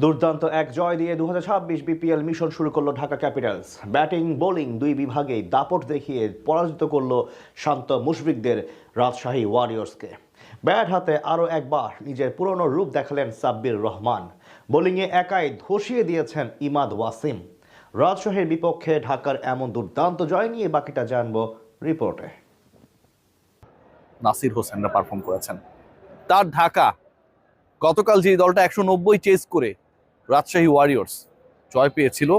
দুর্দান্ত এক জয় দিয়ে 2026 বিপিএল মিশন শুরু করলো ঢাকা ক্যাপিটালস। ব্যাটিং বোলিং দুই বিভাগেই দাপট দেখিয়ে পরাজিত করলো শান্ত মুশফিকদের রাজশাহী ওয়ারিয়র্সকে। ব্যাট হাতে আরও একবার নিজের পুরনো রূপ দেখালেন সাব্বির রহমান। বোলিংয়ে একাই ধসিয়ে দিয়েছেন ইমাদ ওয়াসিম। রাজশাহীর বিপক্ষে ঢাকার এমন দুর্দান্ত জয় নিয়ে বাকিটা জানবো রিপোর্টে। নাসির হোসেনরা পারফর্ম করেছেন। তার ঢাকা গতকাল যে দলটা 190 চেস করে রাজশাহী ওয়ারিয়র্স জয় পেয়েছিল,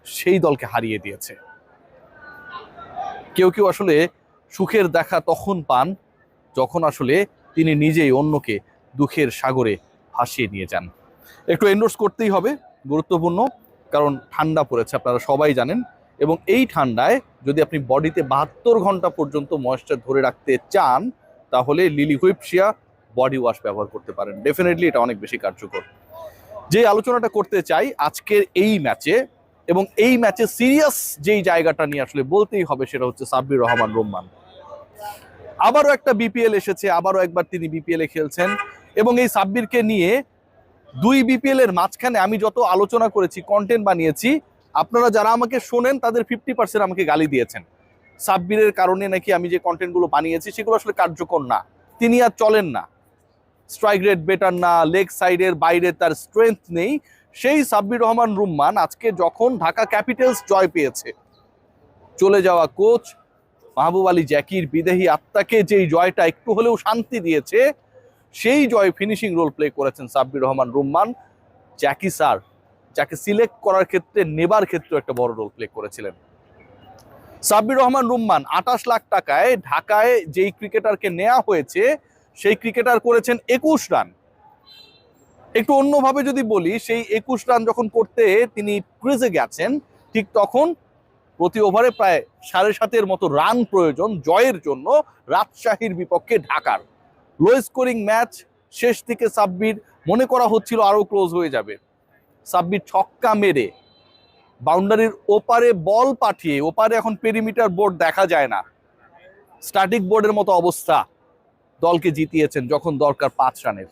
সেই দলকে হারিয়ে দিয়েছে। কেউ কেউ আসলে সুখের দেখা তখন পান যখন আসলে তিনি নিজেই অন্যকে দুঃখের সাগরে ভাসিয়ে নিয়ে যান। একটু এন্ডোর্স করতেই হবে, গুরুত্বপূর্ণ, কারণ ঠান্ডা পড়েছে, আপনারা সবাই জানেন। এবং এই ঠান্ডায় যদি আপনি বডিতে 72 ঘন্টা পর্যন্ত ময়েশ্চার ধরে রাখতে চান, তাহলে লিলি হুইপশিয়া বডি ওয়াশ ব্যবহার করতে পারেন। ডেফিনেটলি এটা অনেক বেশি কার্যকর। যে আলোচনাটা করতে চাই আজকের এই ম্যাচে, এবং এই ম্যাচে সিরিয়াস যেই জায়গাটা নিয়ে আসলে বলতেই হবে, সেটা হচ্ছে সাব্বির রহমান রুম্মান। আবারও একটা বিপিএল এসেছে, আবারও একবার তিনি বিপিএল এ খেলছেন। এবং এই সাব্বিরকে নিয়ে দুই বিপিএল এর মাঝখানে আমি যত আলোচনা করেছি, কন্টেন্ট বানিয়েছি, আপনারা যারা আমাকে শোনেন তাদের 50% আমাকে গালি দিয়েছেন। সাব্বিরের কারণে নাকি আমি যে কন্টেন্টগুলো বানিয়েছি সেগুলো আসলে কার্যকর না, তিনি আর চলেন না, স্ট্রাইক রেট বেটার না, লেগ সাইডের বাইরে তার স্ট্রেংথ নেই। সেই সাব্বির রহমান রুম্মান আজকে যখন ঢাকা ক্যাপিটালস জয় পেয়েছে, চলে যাওয়া কোচ মাহবুব আলী জ্যাকির বিদেহী আত্মাকে যেই জয়টা একটু হলেও শান্তি দিয়েছে, সেই জয় ফিনিশিং রোল প্লে করেছেন সাব্বির রহমান রুম্মান। জ্যাকি স্যার যাকে সিলেক্ট করার ক্ষেত্রে, নেবার ক্ষেত্রে একটা বড় রোল প্লে করেছিলেন। সাব্বির রহমান রুম্মান 28 লাখ টাকায় ঢাকায় যেই ক্রিকেটারকে নেওয়া হয়েছে, সেই ক্রিকেটার করেছেন 21 রান। একটু অন্যভাবে যদি বলি, সেই 21 রান যখন করতে তিনি ক্রিজে গেছেন, ঠিক তখন প্রতি ওভারে প্রায় 7.5 মতো রান প্রয়োজন জয়ের জন্য রাজশাহীর বিপক্ষে ঢাকার। লো স্কোরিং ম্যাচ, শেষ দিকে সাব্বির মনে করা হচ্ছিল আরো ক্লোজ হয়ে যাবে। সাব্বির ছক্কা মেরে বাউন্ডারির ওপারে বল পাঠিয়ে, ওপারে এখন পেরিমিটার বোর্ড দেখা যায় না, স্ট্যাটিক বোর্ডের মতো অবস্থা, দলকে জিতিয়েছেন যখন দরকার 5 রানের।